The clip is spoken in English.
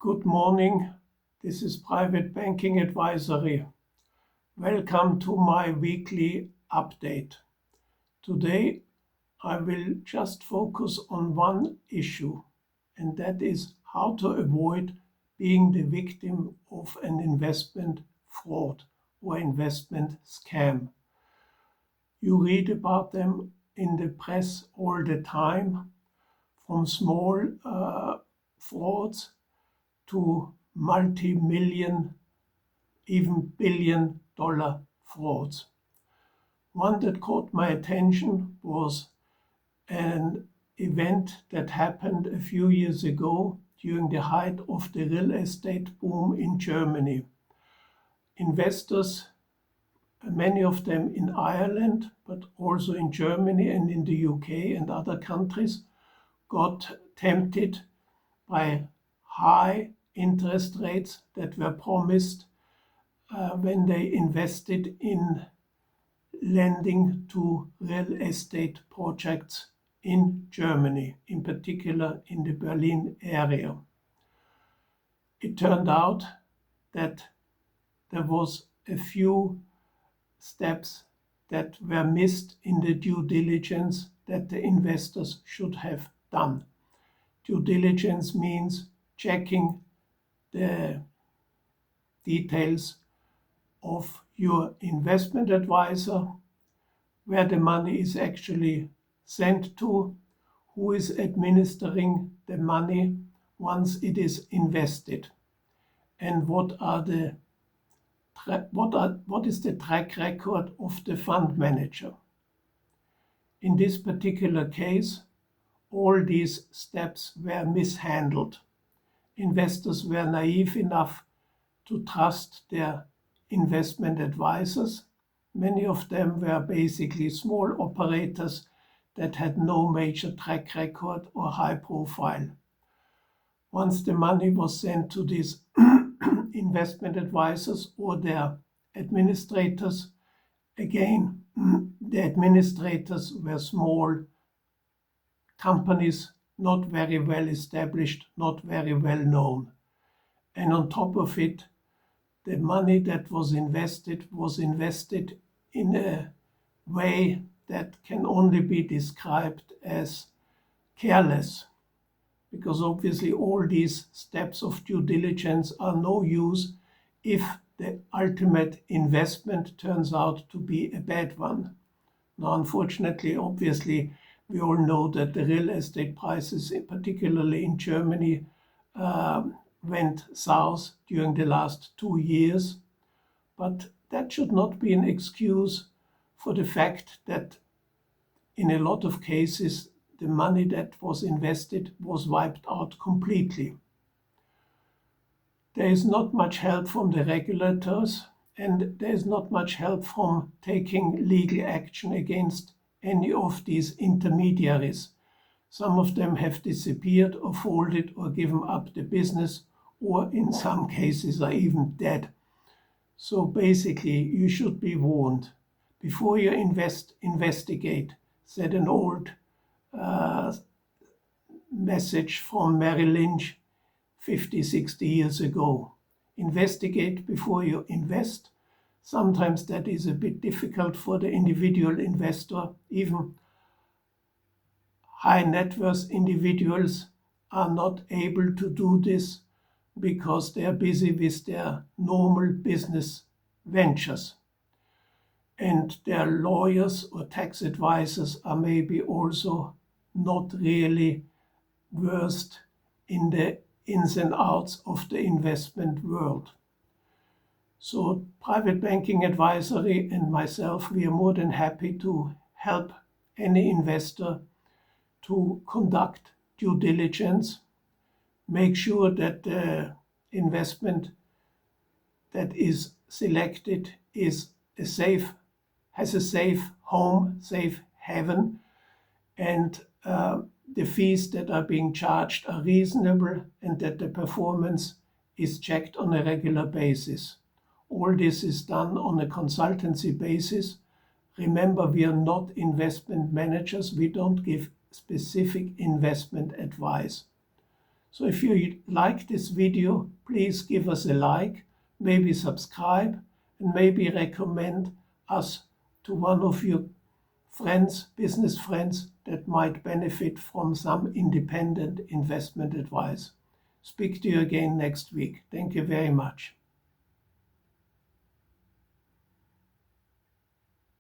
Good morning. This is Private Banking Advisory. Welcome to my weekly update. Today I will just focus on one issue, and that is how to avoid being the victim of an investment fraud or investment scam. You read about them in the press all the time, from small frauds to multi-million, even billion-dollar frauds. One that caught my attention was an event that happened a few years ago during the height of the real estate boom in Germany. Investors, many of them in Ireland, but also in Germany and in the UK and other countries, got tempted by high interest rates that were promised when they invested in lending to real estate projects in Germany, in particular in the Berlin area. It turned out that there was a few steps that were missed in the due diligence that the investors should have done. Due diligence means checking the details of your investment advisor, where the money is actually sent to, who is administering the money once it is invested, and what is the track record of the fund manager. In this particular case, all these steps were mishandled. Investors were naive enough to trust their investment advisors. Many of them were basically small operators that had no major track record or high profile. Once the money was sent to these investment advisors or their administrators, again, the administrators were small companies, not very well established, not very well known. And on top of it, the money that was invested in a way that can only be described as careless, because obviously all these steps of due diligence are no use if the ultimate investment turns out to be a bad one. Now, unfortunately, obviously, we all know that the real estate prices, particularly in Germany, went south during the last 2 years, but that should not be an excuse for the fact that in a lot of cases the money that was invested was wiped out completely. There is not much help from the regulators, and there is not much help from taking legal action against any of these intermediaries. Some of them have disappeared or folded or given up the business, or in some cases are even dead. So basically, you should be warned. Before you investigate, said an old message from Merrill Lynch 50, 60 years ago. Investigate before you invest. Sometimes that is a bit difficult for the individual investor. Even high net worth individuals are not able to do this because they are busy with their normal business ventures. And their lawyers or tax advisors are maybe also not really versed in the ins and outs of the investment world. So Private Banking Advisory and myself, we are more than happy to help any investor to conduct due diligence, make sure that the investment that is selected has a safe home, safe haven, and the fees that are being charged are reasonable, and that the performance is checked on a regular basis. All this is done on a consultancy basis. Remember, we are not investment managers. We don't give specific investment advice. So if you like this video, please give us a like, maybe subscribe, and maybe recommend us to one of your friends, business friends that might benefit from some independent investment advice. Speak to you again next week. Thank you very much.